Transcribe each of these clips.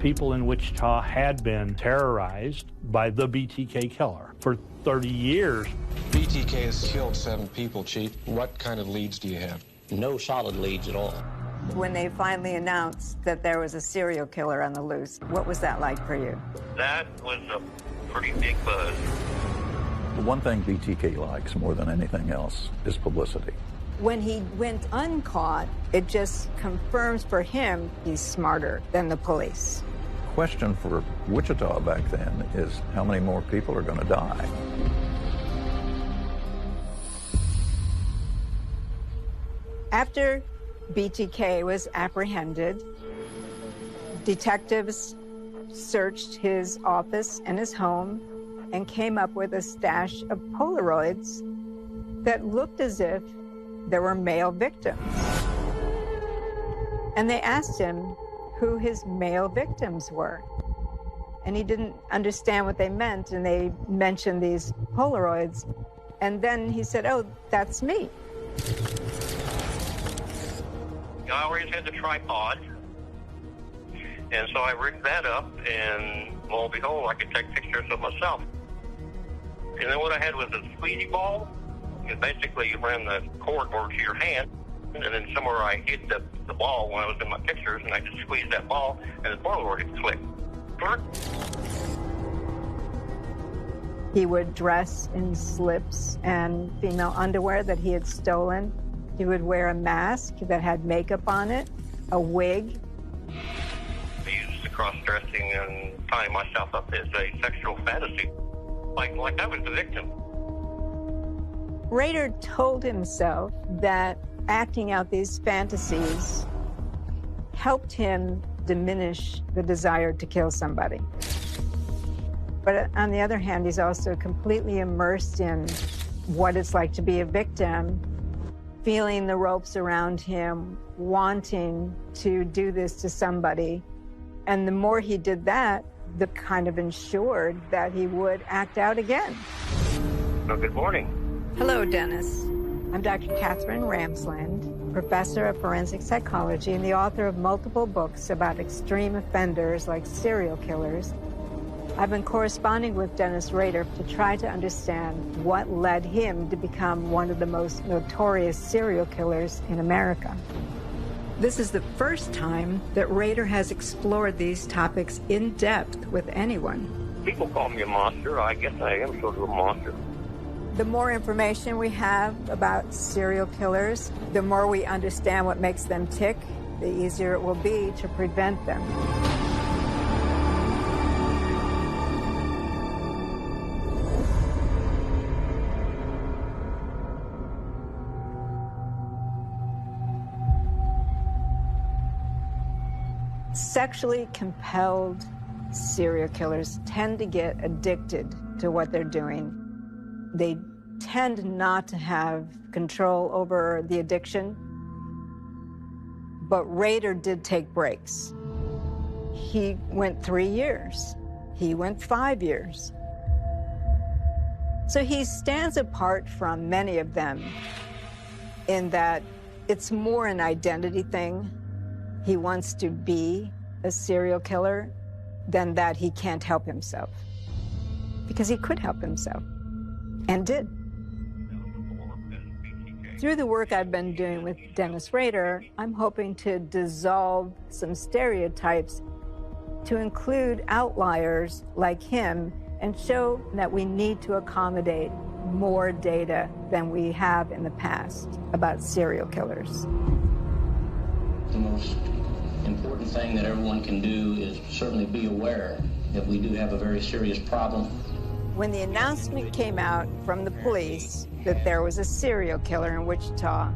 people in Wichita had been terrorized by the BTK killer for 30 years. BTK has killed 7 people, Chief. What kind of leads do you have? No solid leads at all. When they finally announced that there was a serial killer on the loose, what was that like for you? That was a pretty big buzz. The one thing BTK likes more than anything else is publicity. When he went uncaught, it just confirms for him he's smarter than the police. The question for Wichita back then is how many more people are going to die? After BTK was apprehended, detectives searched his office and his home and came up with a stash of Polaroids that looked as if there were male victims. And they asked him who his male victims were. And he didn't understand what they meant, and they mentioned these Polaroids. And then he said, "Oh, that's me." I always had the tripod, and so I rigged that up, and lo and behold, I could take pictures of myself. And then what I had was a squeegee ball, and basically you ran the cord over to your hand, and then somewhere I hid the ball when I was in my pictures, and I just squeezed that ball, and the Polaroid would click. He would dress in slips and female underwear that he had stolen. He would wear a mask that had makeup on it, a wig. I used the cross-dressing and tying myself up as a sexual fantasy, like I was the victim. Rader told himself that acting out these fantasies helped him diminish the desire to kill somebody. But on the other hand, he's also completely immersed in what it's like to be a victim, feeling the ropes around him, wanting to do this to somebody. And the more he did that, the kind of ensured that he would act out again. Well, good morning. Hello, Dennis. I'm Dr. Catherine Ramsland, professor of forensic psychology and the author of multiple books about extreme offenders like serial killers. I've been corresponding with Dennis Rader to try to understand what led him to become one of the most notorious serial killers in America. This is the first time that Rader has explored these topics in depth with anyone. People call me a monster. I guess I am sort of a monster. The more information we have about serial killers, the more we understand what makes them tick, the easier it will be to prevent them. Sexually compelled serial killers tend to get addicted to what they're doing. They tend not to have control over the addiction, but Rader did take breaks. He went 3 years. He went 5 years. So he stands apart from many of them in that it's more an identity thing. He wants to be a serial killer than that he can't help himself. Because he could help himself, and did. Through the work I've been doing with Dennis Rader, I'm hoping to dissolve some stereotypes to include outliers like him and show that we need to accommodate more data than we have in the past about serial killers. The most important thing that everyone can do is certainly be aware that we do have a very serious problem. When the announcement came out from the police that there was a serial killer in Wichita,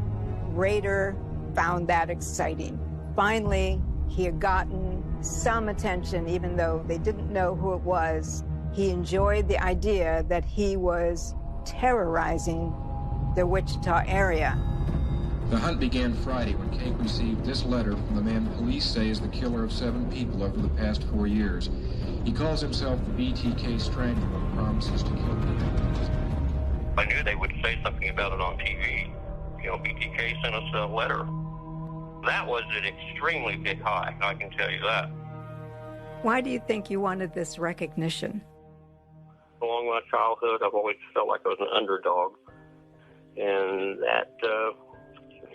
Rader found that exciting. Finally, he had gotten some attention, even though they didn't know who it was. He enjoyed the idea that he was terrorizing the Wichita area. The hunt began Friday when Kate received this letter from the man police say is the killer of 7 people over the past 4 years. He calls himself the BTK Strangler and promises to kill people. I knew they would say something about it on TV. You know, BTK sent us a letter. That was an extremely big high, I can tell you that. Why do you think you wanted this recognition? Along my childhood, I've always felt like I was an underdog. And that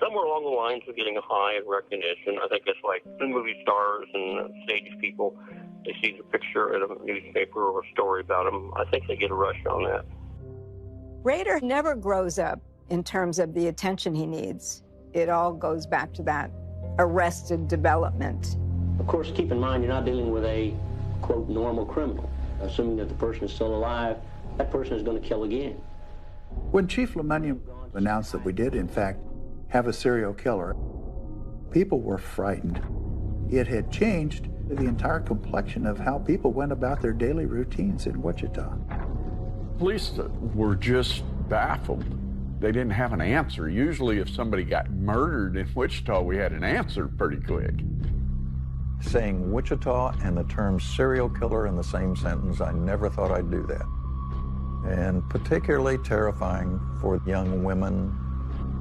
somewhere along the lines of getting a high in recognition, I think it's like the movie stars and stage people, they see the picture in a newspaper or a story about them. I think they get a rush on that. Rader never grows up in terms of the attention he needs. It all goes back to that arrested development. Of course, keep in mind, you're not dealing with a, quote, normal criminal. Assuming that the person is still alive, that person is going to kill again. When Chief Lemonium announced that we did, in fact, have a serial killer, people were frightened. It had changed the entire complexion of how people went about their daily routines in Wichita. Police were just baffled. They didn't have an answer. Usually if somebody got murdered in Wichita, we had an answer pretty quick. Saying Wichita and the term serial killer in the same sentence, I never thought I'd do that. And particularly terrifying for young women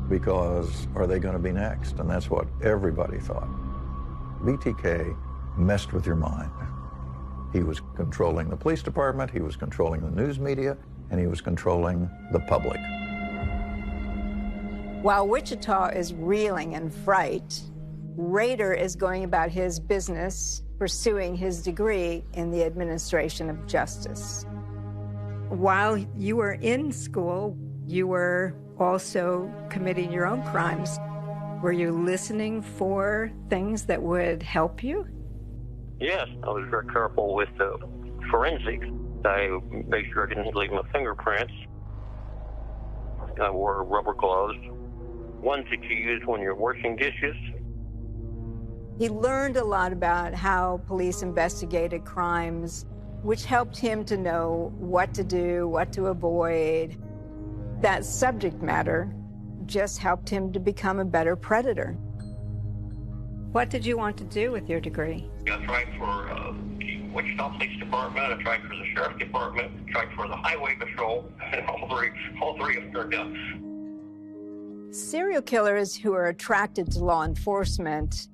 because are they going to be next? And that's what everybody thought. BTK messed with your mind. He was controlling the police department, he was controlling the news media, and he was controlling the public. While Wichita is reeling in fright, Rader is going about his business, pursuing his degree in the administration of justice. While you were in school, you were also committing your own crimes. Were you listening for things that would help you? Yes, I was very careful with the forensics. I made sure I didn't leave my fingerprints. I wore rubber gloves, ones that you use when you're washing dishes. He learned a lot about how police investigated crimes, which helped him to know what to do, what to avoid. That subject matter just helped him to become a better predator. What did you want to do with your degree? I tried for the Wichita Police Department, I tried for the Sheriff's Department, I tried for the Highway Patrol, and all three of them turned out. Serial killers who are attracted to law enforcement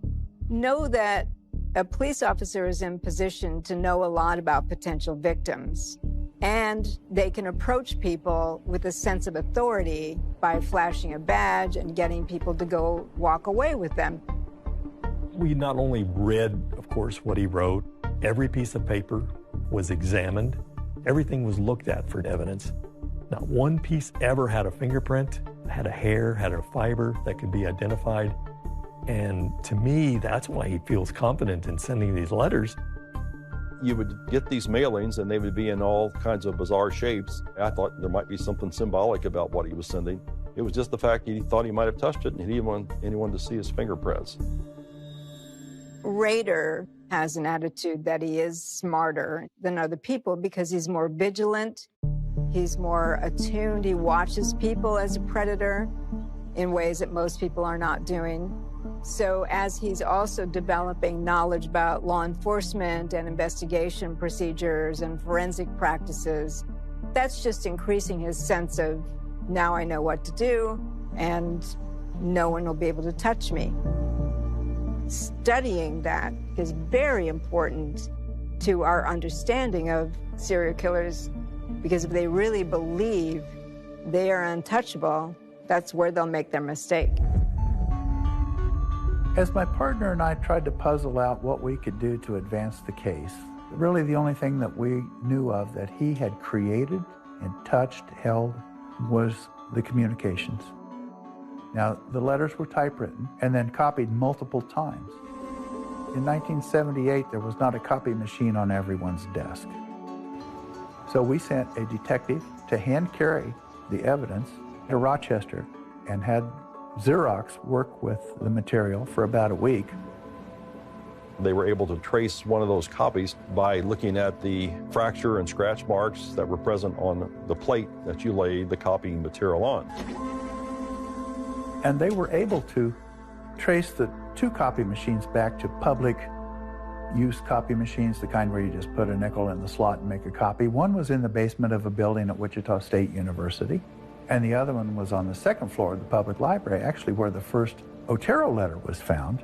know that a police officer is in position to know a lot about potential victims, and they can approach people with a sense of authority by flashing a badge and getting people to go walk away with them. We not only read, of course, what he wrote, every piece of paper was examined, everything was looked at for evidence. Not one piece ever had a fingerprint, had a hair, had a fiber that could be identified. And to me, that's why he feels confident in sending these letters. You would get these mailings and they would be in all kinds of bizarre shapes. I thought there might be something symbolic about what he was sending. It was just the fact he thought he might have touched it and he didn't want anyone to see his fingerprints. Rader has an attitude that he is smarter than other people because he's more vigilant, he's more attuned, he watches people as a predator in ways that most people are not doing. So as he's also developing knowledge about law enforcement and investigation procedures and forensic practices, that's just increasing his sense of, now I know what to do, and no one will be able to touch me. Studying that is very important to our understanding of serial killers, because if they really believe they are untouchable, that's where they'll make their mistake. As my partner and I tried to puzzle out what we could do to advance the case, really the only thing that we knew of that he had created and touched, held, was the communications. Now, the letters were typewritten and then copied multiple times. In 1978, there was not a copy machine on everyone's desk. So we sent a detective to hand carry the evidence to Rochester and had Xerox work with the material for about a week. They were able to trace one of those copies by looking at the fracture and scratch marks that were present on the plate that you laid the copying material on. And they were able to trace the two copy machines back to public use copy machines, the kind where you just put a nickel in the slot and make a copy. One was in the basement of a building at Wichita State University, and the other one was on the second floor of the public library, actually where the first Otero letter was found.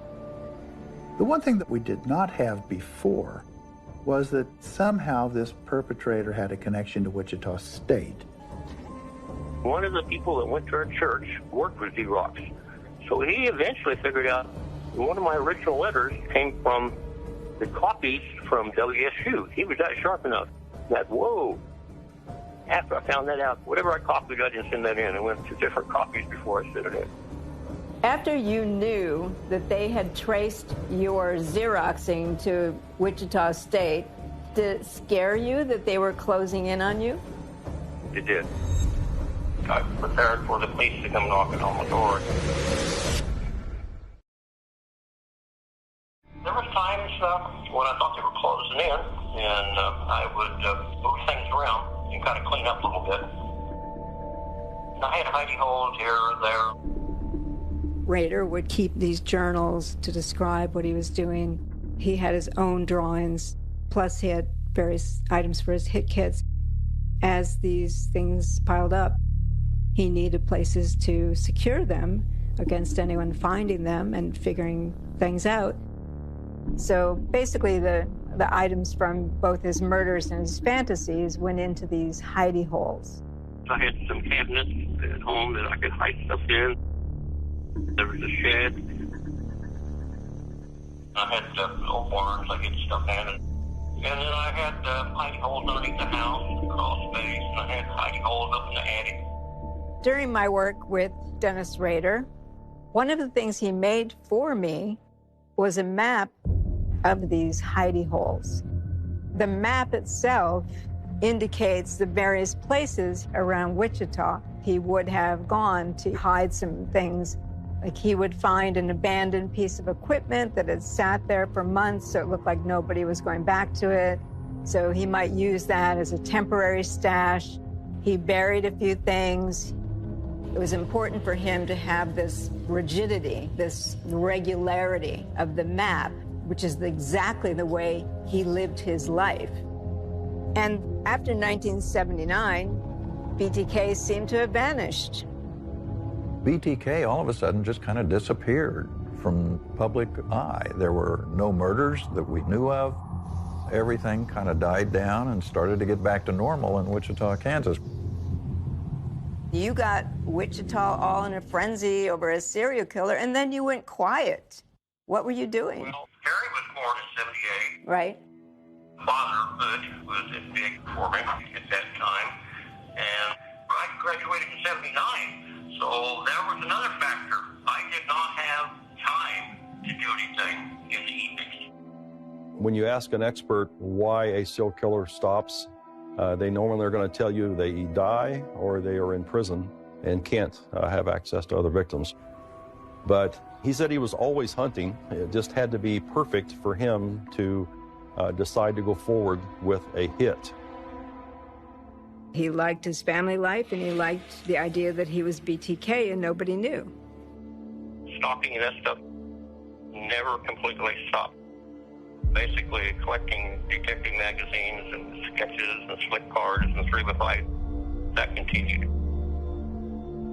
The one thing that we did not have before was that somehow this perpetrator had a connection to Wichita State. One of the people that went to our church worked with Xerox. So he eventually figured out one of my original letters came from the copies from WSU. He was that sharp enough that, whoa. After I found that out, whatever I copied, I didn't send that in. I went to different copies before I sent it in. After you knew that they had traced your Xeroxing to Wichita State, did it scare you that they were closing in on you? It did. I prepared for the police to come knocking on my door. There were times when I thought they were closing in, and I would move things around and kind of clean up a little bit. And I had hidey holes here or there. Rader would keep these journals to describe what he was doing. He had his own drawings, plus he had various items for his hit kits. As these things piled up, he needed places to secure them against anyone finding them and figuring things out. So basically the items from both his murders and his fantasies went into these hidey holes. I had some cabinets at home that I could hide stuff in. There was a shed. I had old barns I get stuff in. And then I had hidey holes underneath the house, crawl space, and I had hidey holes up in the attic. During my work with Dennis Rader, one of the things he made for me was a map of these hidey holes. The map itself indicates the various places around Wichita he would have gone to hide some things. Like he would find an abandoned piece of equipment that had sat there for months, so it looked like nobody was going back to it. So he might use that as a temporary stash. He buried a few things. It was important for him to have this rigidity, this regularity of the map, which is exactly the way he lived his life. And after 1979, BTK seemed to have vanished. BTK all of a sudden just kind of disappeared from public eye. There were no murders that we knew of. Everything kind of died down and started to get back to normal in Wichita, Kansas. You got Wichita all in a frenzy over a serial killer, and then you went quiet. What were you doing? Well, Harry was born in 78. Right. Fatherhood was big for me at that time. And I graduated in 79, so there was another factor. I did not have time to do anything in the evenings. When you ask an expert why a serial killer stops, they normally are going to tell you they die or they are in prison and can't have access to other victims. But he said he was always hunting. It just had to be perfect for him to decide to go forward with a hit. He liked his family life, and he liked the idea that he was BTK and nobody knew. Stalking and that stuff never completely stopped. Basically collecting detective magazines and sketches and slick cards and 3x5, that continued.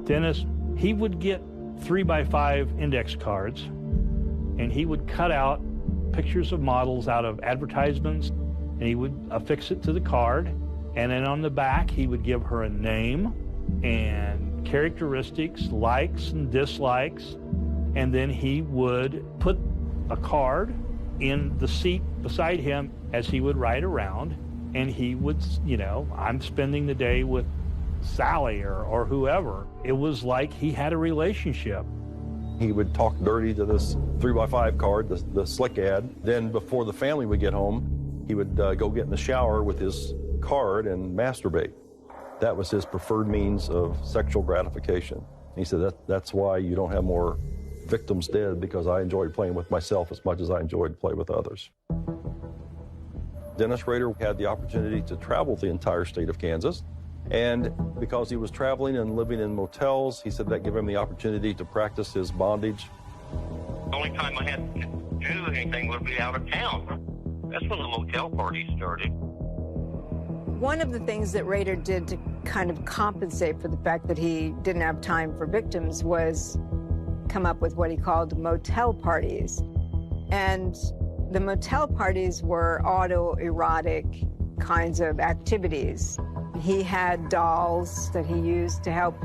Dennis, he would get 3x5 index cards, and he would cut out pictures of models out of advertisements, and he would affix it to the card, and then on the back he would give her a name and characteristics, likes and dislikes, and then he would put a card in the seat beside him as he would ride around, and he would, you know, I'm spending the day with Sally or whoever. It was like he had a relationship. He would talk dirty to this 3x5 card, the slick ad. Then before the family would get home, he would go get in the shower with his card and masturbate. That was his preferred means of sexual gratification. He said that's why you don't have more victims dead, because I enjoyed playing with myself as much as I enjoyed playing with others. Dennis Rader had the opportunity to travel the entire state of Kansas. And because he was traveling and living in motels, he said that gave him the opportunity to practice his bondage. The only time I had to do anything would be out of town. That's when the motel parties started. One of the things that Rader did to kind of compensate for the fact that he didn't have time for victims was come up with what he called motel parties. And The motel parties were autoerotic kinds of activities. He had dolls that he used to help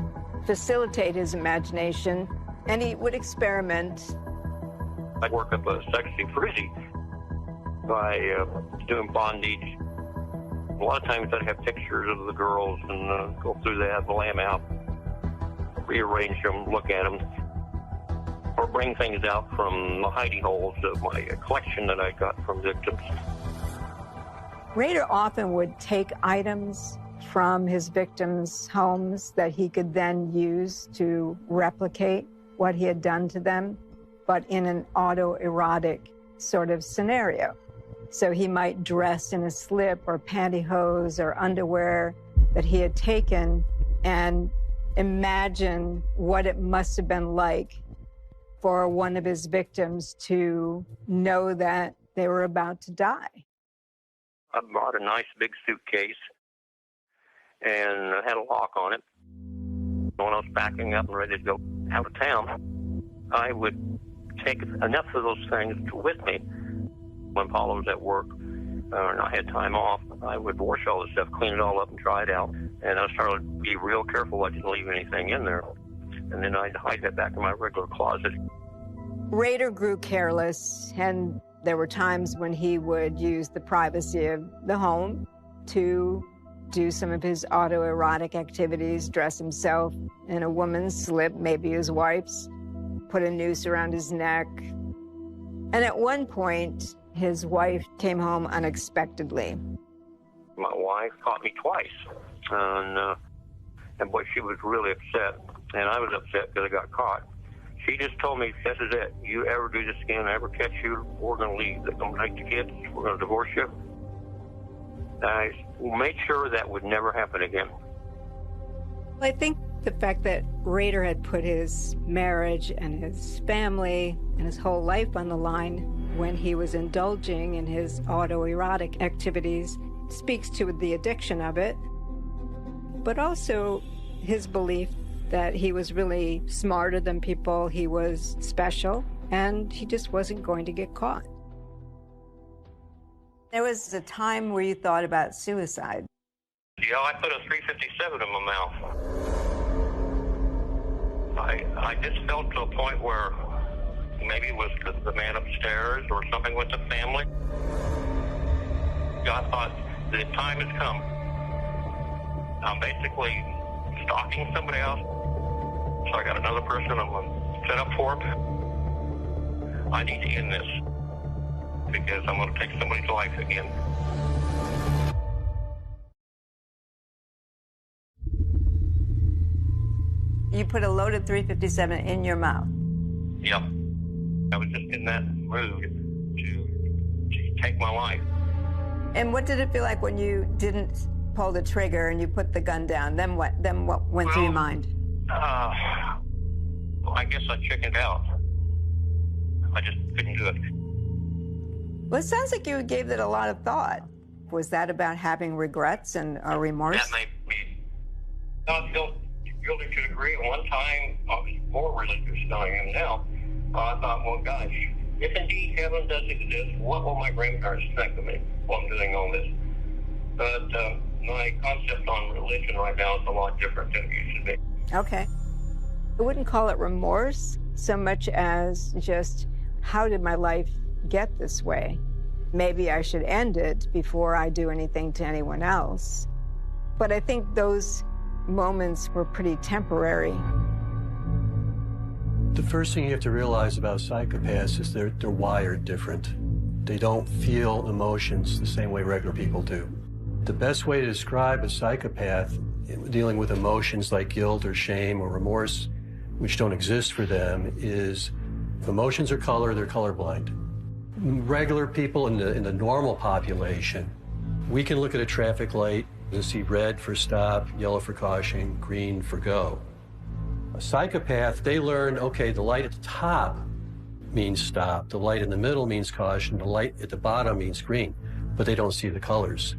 facilitate his imagination, and he would experiment. I'd work up a sexy frizzy by doing bondage. A lot of times I'd have pictures of the girls and go through that, lay them out, rearrange them, look at them, or bring things out from the hidey holes of my collection that I got from victims. Rader often would take items from his victims' homes that he could then use to replicate what he had done to them, but in an autoerotic sort of scenario. So he might dress in a slip or pantyhose or underwear that he had taken and imagine what it must have been like for one of his victims to know that they were about to die. I bought a nice big suitcase and it had a lock on it. When I was packing up and ready to go out of town, I would take enough of those things with me. When Paula was at work and I had time off, I would wash all the stuff, clean it all up, and dry it out. And I started to be real careful I didn't leave anything in there. And then I'd hide that back in my regular closet. Rader grew careless, and there were times when he would use the privacy of the home to do some of his autoerotic activities, dress himself in a woman's slip, maybe his wife's, put a noose around his neck. And at one point, his wife came home unexpectedly. My wife caught me twice, and boy, she was really upset, and I was upset because I got caught. She just told me, this is it. You ever do this again, ever catch you, we're going to leave. They're going to take the kids. We're going to divorce you. I made sure that would never happen again. I think the fact that Rader had put his marriage and his family and his whole life on the line when he was indulging in his autoerotic activities speaks to the addiction of it, but also his belief that he was really smarter than people, he was special, and he just wasn't going to get caught. There was a time where you thought about suicide. Yeah, I put a 357 in my mouth. I just felt to a point where maybe it was the man upstairs or something with the family. I thought the time has come. I'm basically stalking somebody else. So I got another person I'm going to set up for. I need to end this because I'm going to take somebody's life again. You put a loaded 357 in your mouth. Yep. I was just in that mood to take my life. And what did it feel like when you didn't pull the trigger and you put the gun down? Then what went through your mind? I guess I chickened out. I just couldn't do it. Well, it sounds like you gave it a lot of thought. Was that about having regrets and remorse? That may be. I feel guilty to a degree. One time I was more religious than I am now. I thought, well, gosh, if indeed heaven does exist, what will my grandparents think of me while I'm doing all this? But my concept on religion right now is a lot different than it used to be. Okay. I wouldn't call it remorse so much as just, how did my life get this way? Maybe I should end it before I do anything to anyone else. But I think those moments were pretty temporary. The first thing you have to realize about psychopaths is they're wired different. They don't feel emotions the same way regular people do. The best way to describe a psychopath dealing with emotions like guilt or shame or remorse, which don't exist for them, is if emotions are color, they're colorblind. Regular people in the normal population, we can look at a traffic light and see red for stop, yellow for caution, green for go. A psychopath, they learn, okay, the light at the top means stop, the light in the middle means caution, the light at the bottom means green, but they don't see the colors.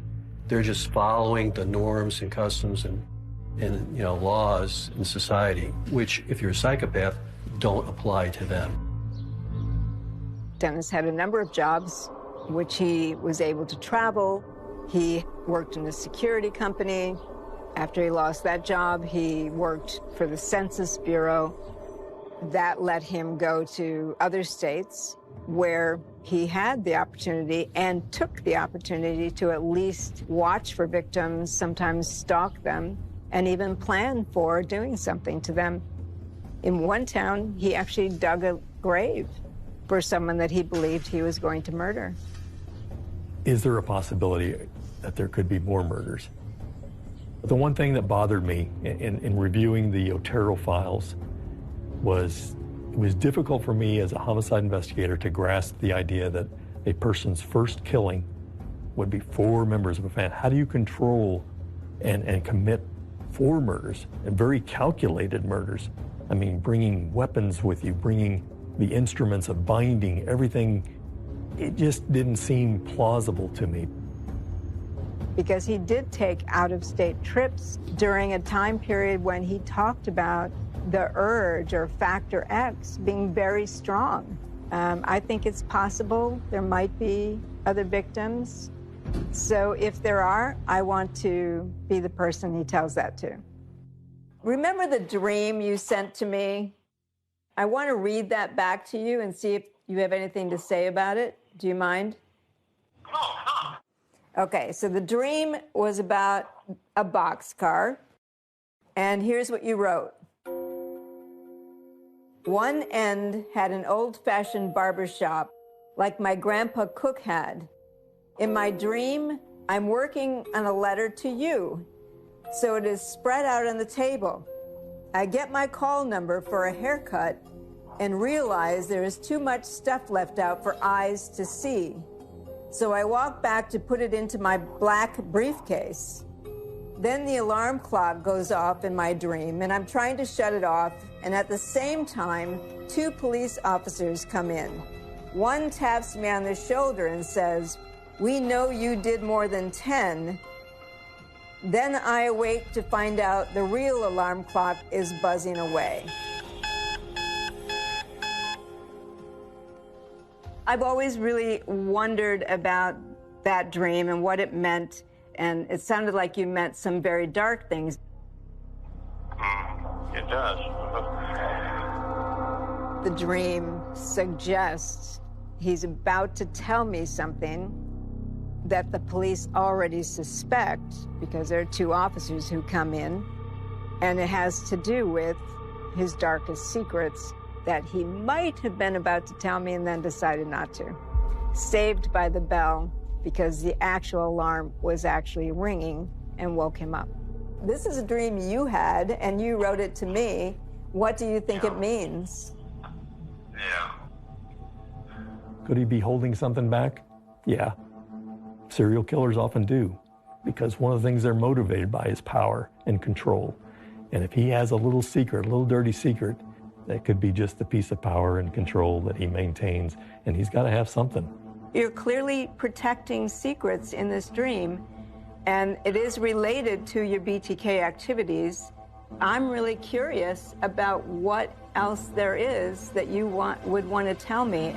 They're just following the norms and customs and laws in society, which, if you're a psychopath, don't apply to them. Dennis had a number of jobs which he was able to travel. He worked in a security company. After he lost that job, he worked for the Census Bureau. That let him go to other states where he had the opportunity and took the opportunity to at least watch for victims, sometimes stalk them, and even plan for doing something to them. In one town, he actually dug a grave for someone that he believed he was going to murder. Is there a possibility that there could be more murders? The one thing that bothered me in reviewing the Otero files was it was difficult for me as a homicide investigator to grasp the idea that a person's first killing would be 4 members of a family. How do you control and commit 4 murders, and very calculated murders? I mean, bringing weapons with you, bringing the instruments of binding, everything, it just didn't seem plausible to me. Because he did take out-of-state trips during a time period when he talked about the urge or factor X being very strong. I think it's possible there might be other victims. So if there are, I want to be the person he tells that to. Remember the dream you sent to me? I want to read that back to you and see if you have anything to say about it. Do you mind? Okay, so the dream was about a boxcar, and here's what you wrote. One end had an old-fashioned barber shop, like my grandpa Cook had. In my dream, I'm working on a letter to you, so it is spread out on the table. I get my call number for a haircut and realize there is too much stuff left out for eyes to see. So I walk back to put it into my black briefcase. Then the alarm clock goes off in my dream, and I'm trying to shut it off, and at the same time, 2 police officers come in. One taps me on the shoulder and says, "We know you did more than 10. Then I awake to find out the real alarm clock is buzzing away. I've always really wondered about that dream and what it meant, and it sounded like you meant some very dark things. It does. The dream suggests he's about to tell me something that the police already suspect, because there are 2 officers who come in, and it has to do with his darkest secrets that he might have been about to tell me and then decided not to. Saved by the bell, because the actual alarm was actually ringing and woke him up. This is a dream you had, and you wrote it to me. What do you think it means? Yeah. Could he be holding something back? Yeah. Serial killers often do, because one of the things they're motivated by is power and control. And if he has a little secret, a little dirty secret, that could be just a piece of power and control that he maintains, and he's got to have something. You're clearly protecting secrets in this dream, and it is related to your BTK activities. I'm really curious about what else there is that you would want to tell me.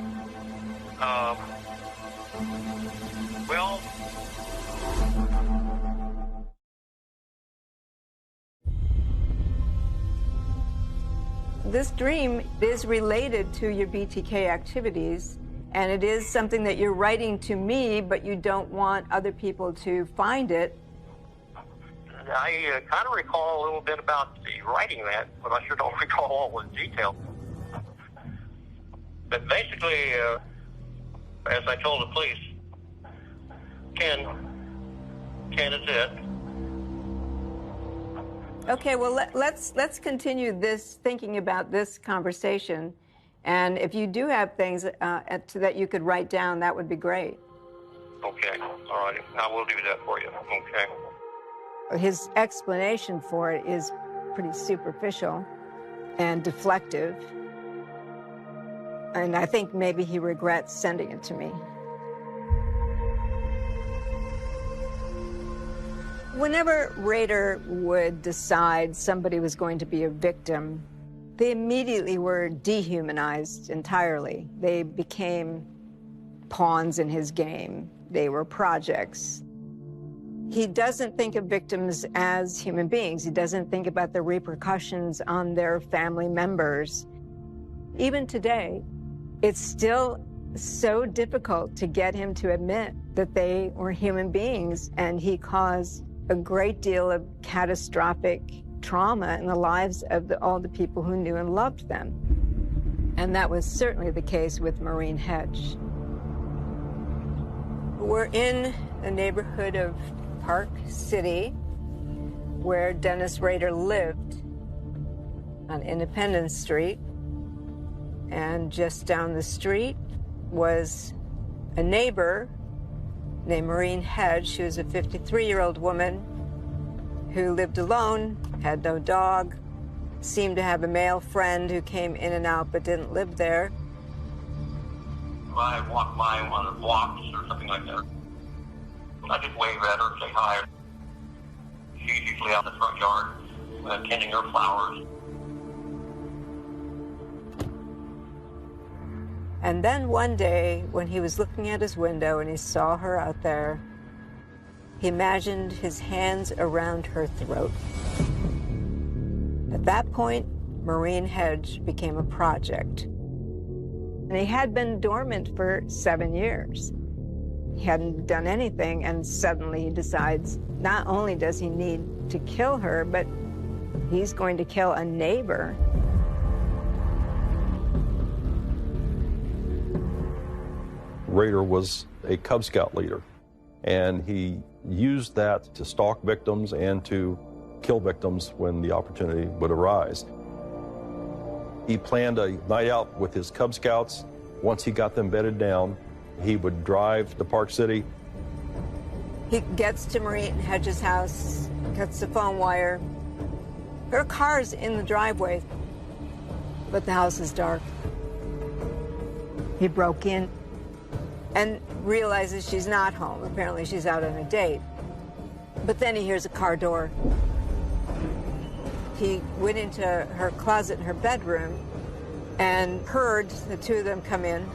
Well, this dream is related to your BTK activities, and it is something that you're writing to me, but you don't want other people to find it. I kind of recall a little bit about the writing that, but I sure don't recall all the detail. But basically, as I told the police, Ken is it. Okay, well, let's continue this, thinking about this conversation. And if you do have things that you could write down, that would be great. Okay, all right. I will do that for you. Okay. His explanation for it is pretty superficial and deflective. And I think maybe he regrets sending it to me. Whenever Rader would decide somebody was going to be a victim, they immediately were dehumanized entirely. They became pawns in his game. They were projects. He doesn't think of victims as human beings. He doesn't think about the repercussions on their family members. Even today, it's still so difficult to get him to admit that they were human beings, and he caused a great deal of catastrophic trauma in the lives of all the people who knew and loved them. And that was certainly the case with Maureen Hedge. We're in the neighborhood of Park City, where Dennis Rader lived, on Independence Street. And just down the street was a neighbor named Maureen Hedge. She was a 53-year-old woman who lived alone, had no dog, seemed to have a male friend who came in and out but didn't live there. If I walk by one of the blocks or something like that, I just wave at her and say hi. She's usually out in the front yard tending her flowers. And then one day, when he was looking at his window and he saw her out there, he imagined his hands around her throat. At that point, Maureen Hedge became a project. And he had been dormant for 7 years. He hadn't done anything, and suddenly he decides not only does he need to kill her, but he's going to kill a neighbor. Rader was a Cub Scout leader, and he used that to stalk victims and to kill victims when the opportunity would arise. He planned a night out with his Cub Scouts. Once he got them bedded down, he would drive to Park City. He gets to Maureen Hedge's house, cuts the phone wire. Her car's in the driveway, but the house is dark. He broke in and realizes she's not home. Apparently she's out on a date. But then he hears a car door. He went into her closet in her bedroom and heard the two of them come in.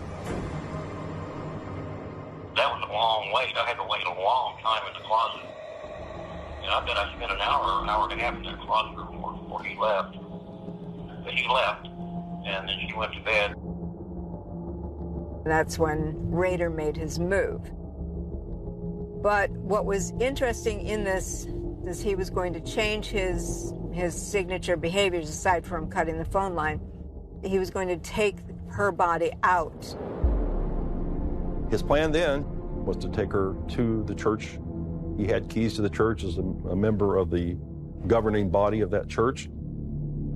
That was a long wait. I had to wait a long time in the closet. And I bet I spent an hour and a half in that closet before he left. But he left, and then she went to bed. That's when Rader made his move. But what was interesting in this is he was going to change his signature behaviors, aside from cutting the phone line. He was going to take her body out. His plan then was to take her to the church. He had keys to the church as a member of the governing body of that church.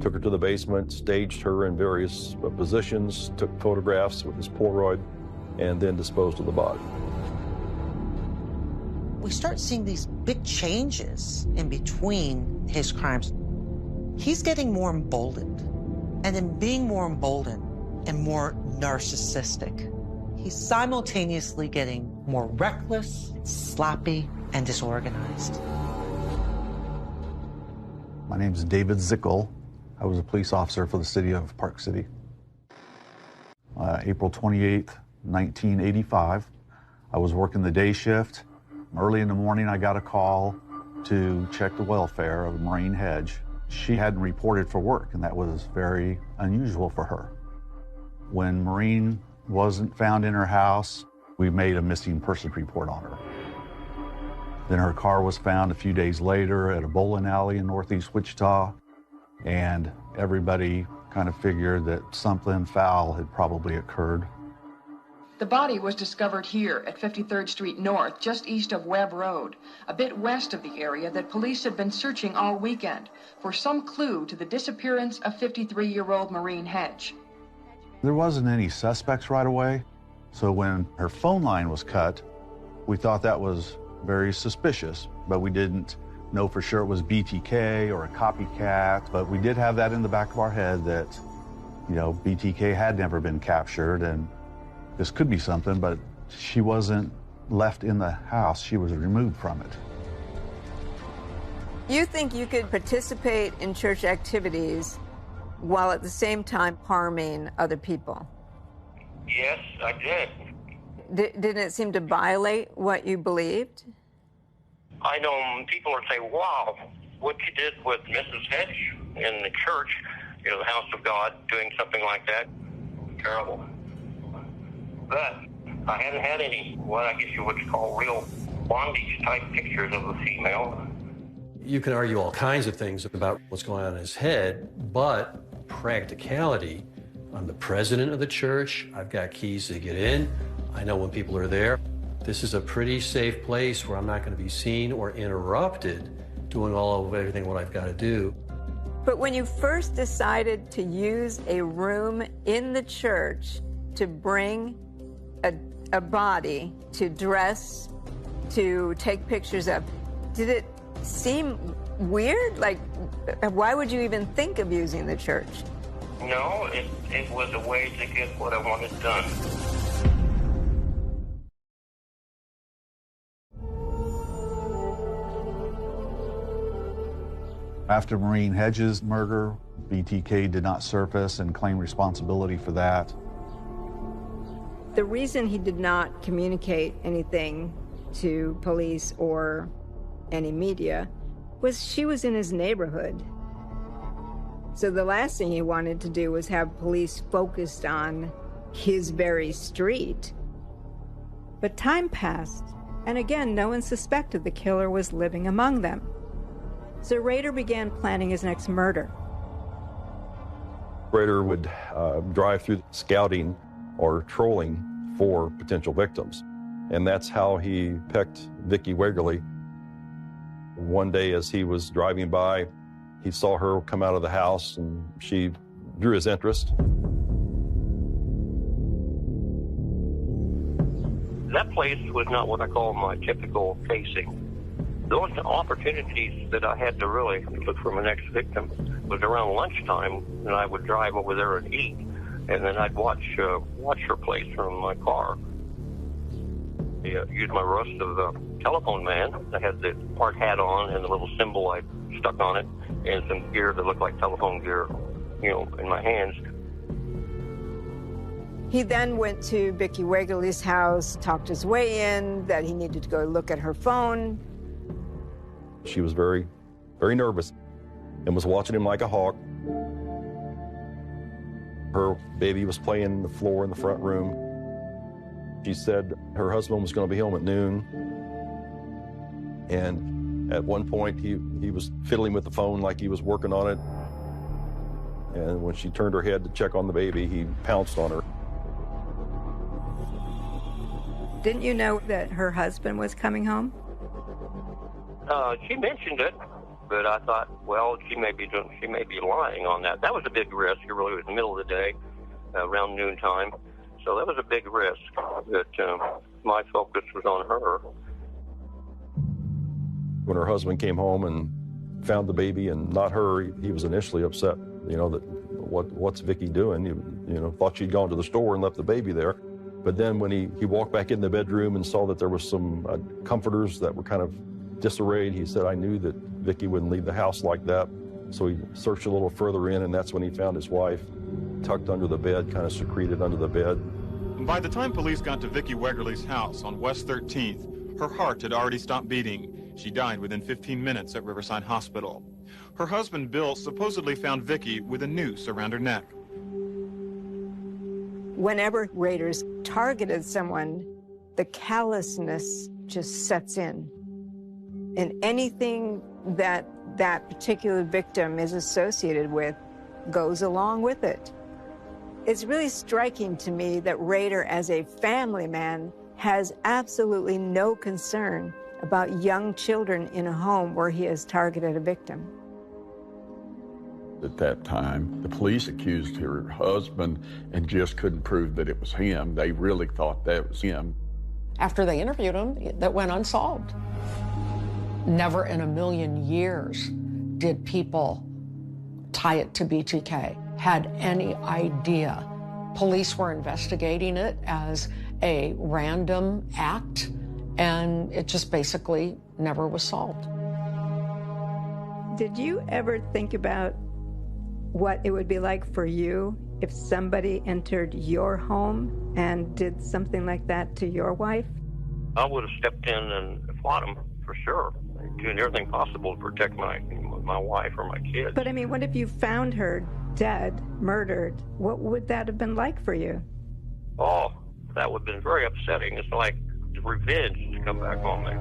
Took her to the basement, staged her in various positions, took photographs with his Polaroid, and then disposed of the body. We start seeing these big changes in between his crimes. He's getting more emboldened, and in being more emboldened and more narcissistic, he's simultaneously getting more reckless, sloppy, and disorganized. My name is David Zickel. I was a police officer for the city of Park City. April 28th, 1985. I was working the day shift. Early in the morning, I got a call to check the welfare of Maureen Hedge. She hadn't reported for work, and that was very unusual for her. When Maureen wasn't found in her house, we made a missing persons report on her. Then her car was found a few days later at a bowling alley in northeast Wichita, and everybody kind of figured that something foul had probably occurred. The body was discovered here at 53rd Street North, just east of Webb Road, a bit west of the area that police had been searching all weekend for some clue to the disappearance of 53-year-old Maureen Hedge. There wasn't any suspects right away, so when her phone line was cut, we thought that was very suspicious, but we didn't know for sure it was BTK or a copycat, but we did have that in the back of our head that, you know, BTK had never been captured and this could be something, but she wasn't left in the house. She was removed from it. You think you could participate in church activities while at the same time harming other people? Yes, I did. Didn't it seem to violate what you believed? I know people would say, wow, what you did with Mrs. Hedge in the church, you know, the house of God, doing something like that, terrible. But I hadn't had any, what I guess you would call real bondage-type pictures of a female. You can argue all kinds of things about what's going on in his head, but practicality, I'm the president of the church, I've got keys to get in, I know when people are there. This is a pretty safe place where I'm not going to be seen or interrupted doing all of everything what I've got to do. But when you first decided to use a room in the church to bring a body, to dress, to take pictures of, did it seem weird? Like, why would you even think of using the church? No, it was a way to get what I wanted done. After Maureen Hedges' murder, BTK did not surface and claim responsibility for that. The reason he did not communicate anything to police or any media was she was in his neighborhood. So the last thing he wanted to do was have police focused on his very street. But time passed, and again, no one suspected the killer was living among them. So Rader began planning his next murder. Rader would drive through scouting or trolling for potential victims. And that's how he picked Vicki Wegerle. One day as he was driving by, he saw her come out of the house and she drew his interest. That place was not what I call my typical casing. Those opportunities that I had to really look for my next victim was around lunchtime, and I would drive over there and eat, and then I'd watch her place from my car. I used my rust of the telephone man. I had the hard hat on and the little symbol I stuck on it, and some gear that looked like telephone gear, you know, in my hands. He then went to Vicki Wegerle's house, talked his way in, that he needed to go look at her phone. She was very, very nervous and was watching him like a hawk. Her baby was playing on the floor in the front room. She said her husband was going to be home at noon. And at one point, he was fiddling with the phone like he was working on it. And when she turned her head to check on the baby, he pounced on her. Didn't you know that her husband was coming home? She mentioned it, but I thought, well, she may be lying on that. That was a big risk. It really was in the middle of the day, around noontime. So that was a big risk that my focus was on her. When her husband came home and found the baby and not her, he was initially upset, you know, that what's Vicki doing? You know, thought she'd gone to the store and left the baby there. But then when he walked back in the bedroom and saw that there was some comforters that were kind of disarrayed, he said, I knew that Vicki wouldn't leave the house like that. So he searched a little further in, and that's when he found his wife tucked under the bed, kind of secreted under the bed. By the time police got to Vicki Wegerle's house on West 13th, her heart had already stopped beating. She died within 15 minutes at Riverside Hospital. Her husband, Bill, supposedly found Vicki with a noose around her neck. Whenever raiders targeted someone, the callousness just sets in. And anything that that particular victim is associated with goes along with it. It's really striking to me that Rader, as a family man, has absolutely no concern about young children in a home where he has targeted a victim. At that time, the police accused her husband and just couldn't prove that it was him. They really thought that was him. After they interviewed him, that went unsolved. Never in a million years did people tie it to BTK, had any idea. Police were investigating it as a random act, and it just basically never was solved. Did you ever think about what it would be like for you if somebody entered your home and did something like that to your wife? I would have stepped in and fought him for sure, doing everything possible to protect my wife or my kids. But I mean, what if you found her dead, murdered? What would that have been like for you? Oh, that would have been very upsetting. It's like revenge to come back on me.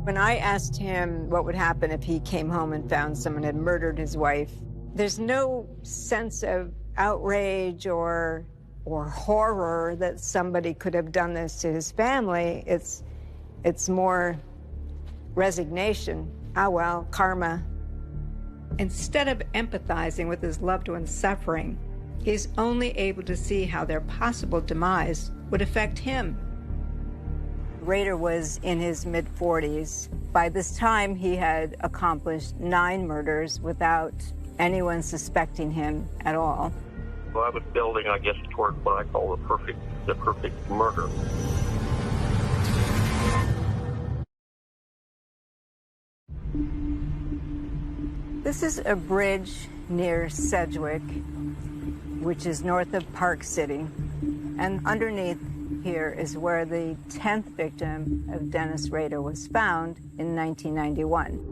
When I asked him what would happen if he came home and found someone had murdered his wife, there's no sense of outrage or horror that somebody could have done this to his family. It's more resignation. Ah, well, karma. Instead of empathizing with his loved one's suffering, he's only able to see how their possible demise would affect him. Rader was in his mid-40s. By this time, he had accomplished 9 murders without anyone suspecting him at all. So I was building, I guess, toward what I call the perfect murder. This is a bridge near Sedgwick, which is north of Park City. And underneath here is where the 10th victim of Dennis Rader was found in 1991.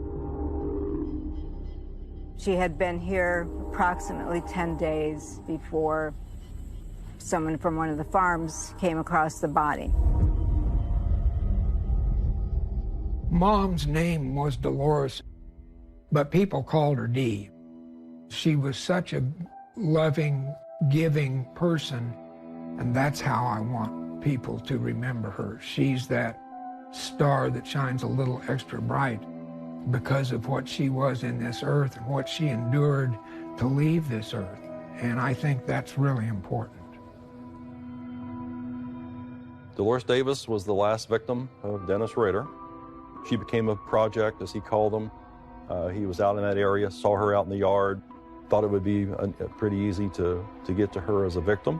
She had been here approximately 10 days before someone from one of the farms came across the body. Mom's name was Dolores, but people called her Dee. She was such a loving, giving person, and that's how I want people to remember her. She's that star that shines a little extra bright because of what she was in this earth and what she endured to leave this earth. And I think that's really important. Dolores Davis was the last victim of Dennis Rader. She became a project, as he called them. He was out in that area, saw her out in the yard, thought it would be pretty easy to get to her as a victim.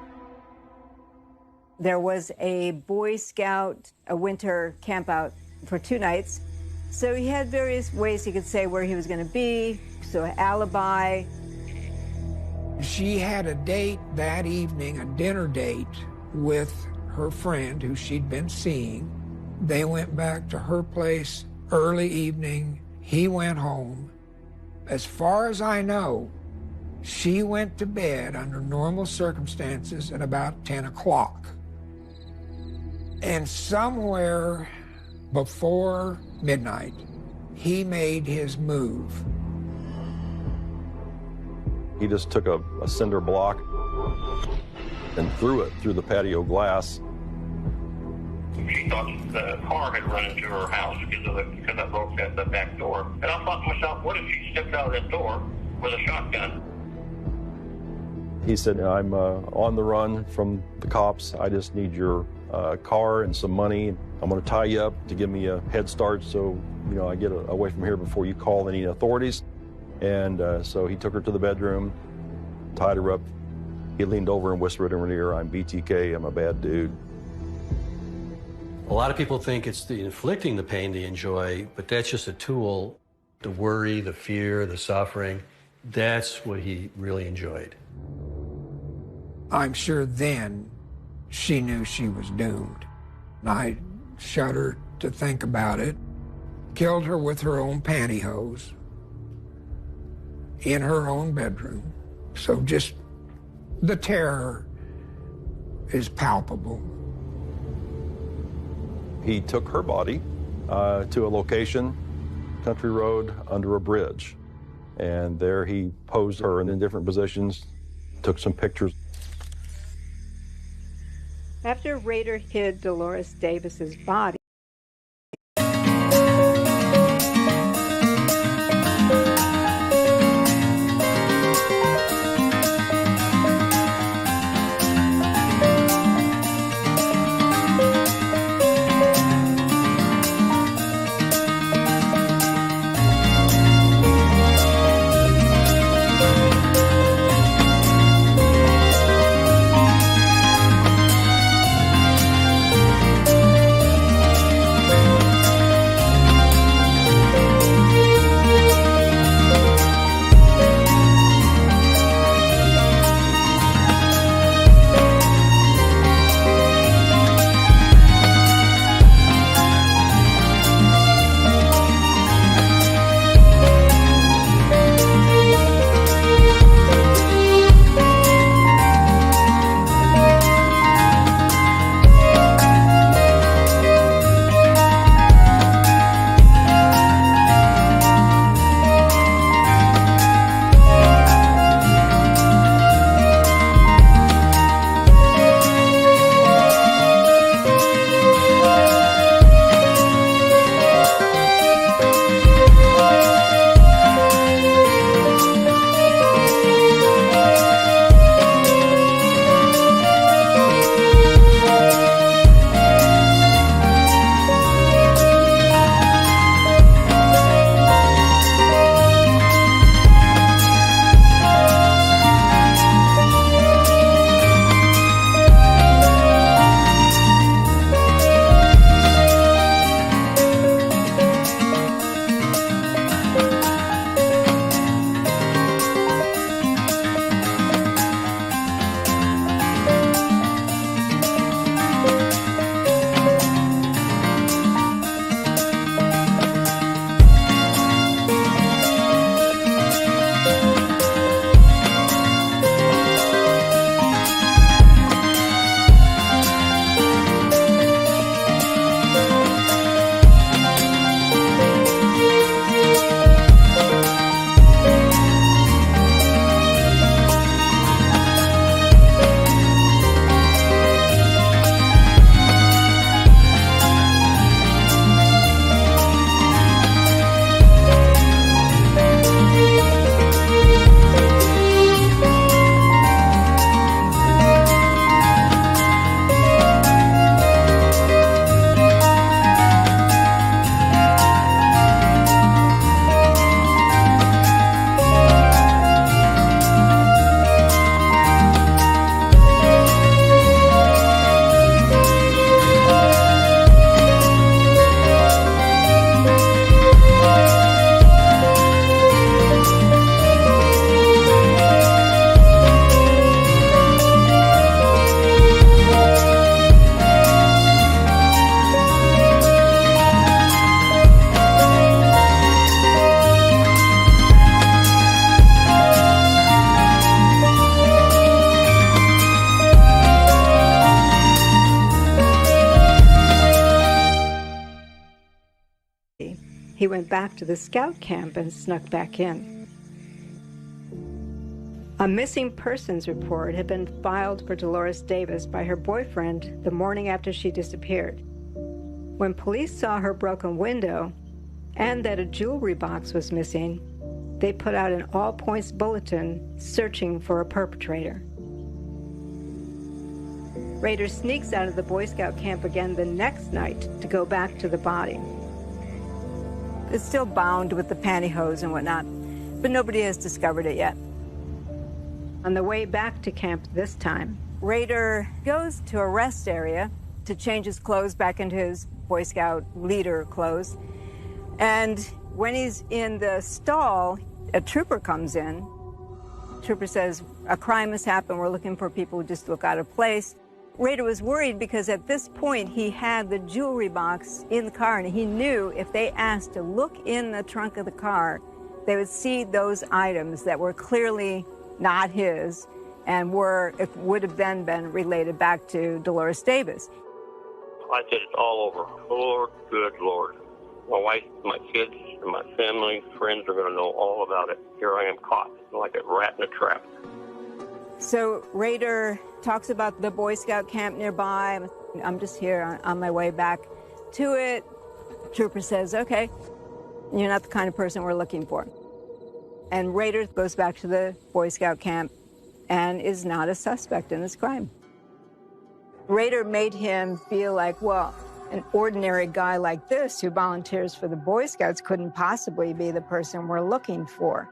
There was a Boy Scout, a winter camp out for 2 nights. So he had various ways he could say where he was going to be, so an alibi. She had a date that evening, a dinner date, with her friend who she'd been seeing. They went back to her place early evening. He went home. As far as I know, she went to bed under normal circumstances at about 10 o'clock. And somewhere before midnight, he made his move. He just took a cinder block and threw it through the patio glass. She thought the car had run into her house because I broke the back door. And I thought to myself, what if she stepped out of that door with a shotgun? He said, I'm on the run from the cops. I just need your car and some money. I'm going to tie you up to give me a head start so, I get away from here before you call any authorities. And so he took her to the bedroom, tied her up. He leaned over and whispered in her ear, I'm BTK, I'm a bad dude. A lot of people think it's the inflicting the pain they enjoy, but that's just a tool. The worry, the fear, the suffering, that's what he really enjoyed. I'm sure then she knew she was doomed. I shudder to think about it. Killed her with her own pantyhose in her own bedroom. So just the terror is palpable. He took her body to a location, country road, under a bridge. And there he posed her in different positions, took some pictures. After Rader hid Dolores Davis's body, he went back to the scout camp and snuck back in. A missing persons report had been filed for Dolores Davis by her boyfriend the morning after she disappeared. When police saw her broken window and that a jewelry box was missing, they put out an all-points bulletin searching for a perpetrator. Rader sneaks out of the Boy Scout camp again the next night to go back to the body. It's still bound with the pantyhose and whatnot, but nobody has discovered it yet. On the way back to camp this time, Rader goes to a rest area to change his clothes back into his Boy Scout leader clothes. And when he's in the stall, a trooper comes in. Trooper says, "A crime has happened. We're looking for people who just look out of place." Rader was worried because at this point he had the jewelry box in the car, and he knew if they asked to look in the trunk of the car, they would see those items that were clearly not his and would have then been related back to Dolores Davis. I said it's all over. Lord, good Lord. My wife, my kids, and my family, friends are going to know all about it. Here I am caught like a rat in a trap. So Rader talks about the Boy Scout camp nearby. I'm just here on my way back to it. Trooper says, "Okay, you're not the kind of person we're looking for." And Rader goes back to the Boy Scout camp and is not a suspect in this crime. Rader made him feel like, well, an ordinary guy like this who volunteers for the Boy Scouts couldn't possibly be the person we're looking for.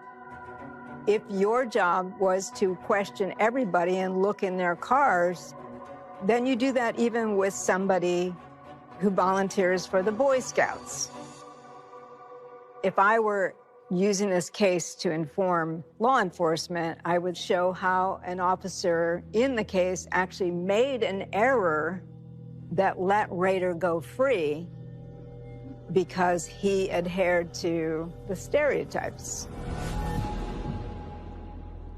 If your job was to question everybody and look in their cars, then you do that even with somebody who volunteers for the Boy Scouts. If I were using this case to inform law enforcement, I would show how an officer in the case actually made an error that let Rader go free because he adhered to the stereotypes.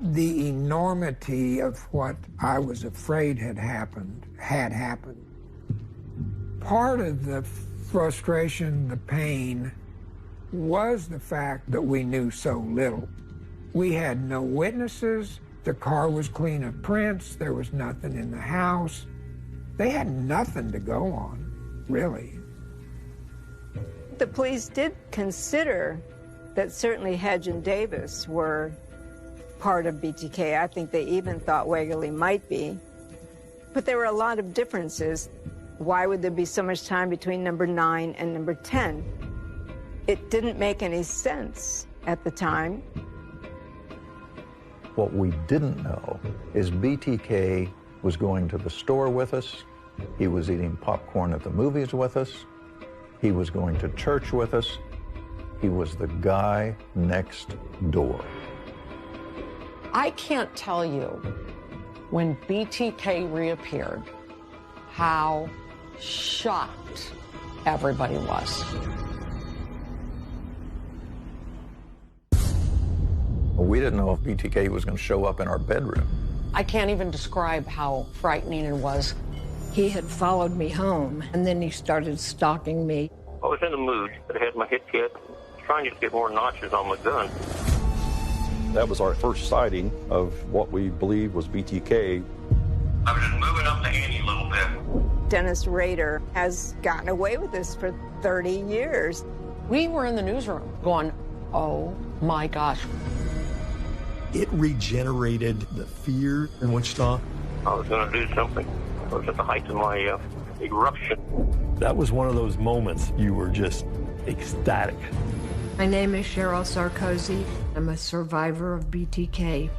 The enormity of what I was afraid had happened. Part of the frustration, the pain, was the fact that we knew so little. We had no witnesses. The car was clean of prints. There was nothing in the house. They had nothing to go on, really. The police did consider that certainly Hedge and Davis were part of BTK. I think they even thought Wegerle might be. But there were a lot of differences. Why would there be so much time between number 9 and number 10? It didn't make any sense at the time. What we didn't know is BTK was going to the store with us. He was eating popcorn at the movies with us. He was going to church with us. He was the guy next door. I can't tell you when BTK reappeared how shocked everybody was. We didn't know if BTK was going to show up in our bedroom. I can't even describe how frightening it was. He had followed me home, and then he started stalking me. I was in the mood. I had my hit kit, trying to get more notches on my gun. That was our first sighting of what we believe was BTK. I was just moving up the ante a little bit. Dennis Rader has gotten away with this for 30 years. We were in the newsroom going, oh my gosh. It regenerated the fear in Wichita. I was going to do something. I was at the height of my eruption. That was one of those moments you were just ecstatic. My name is Cheryl Sarkozy. I'm a survivor of BTK.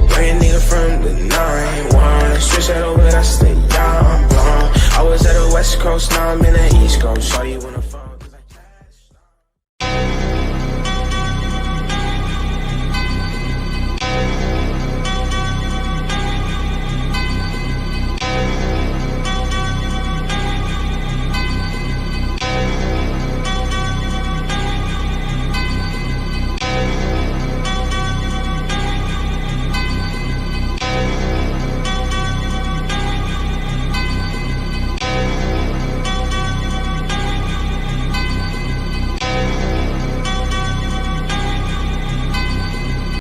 Brand nigga from the 9-1. Switch that over, that's the young blonde. I was at the West Coast, now I'm in the East Coast.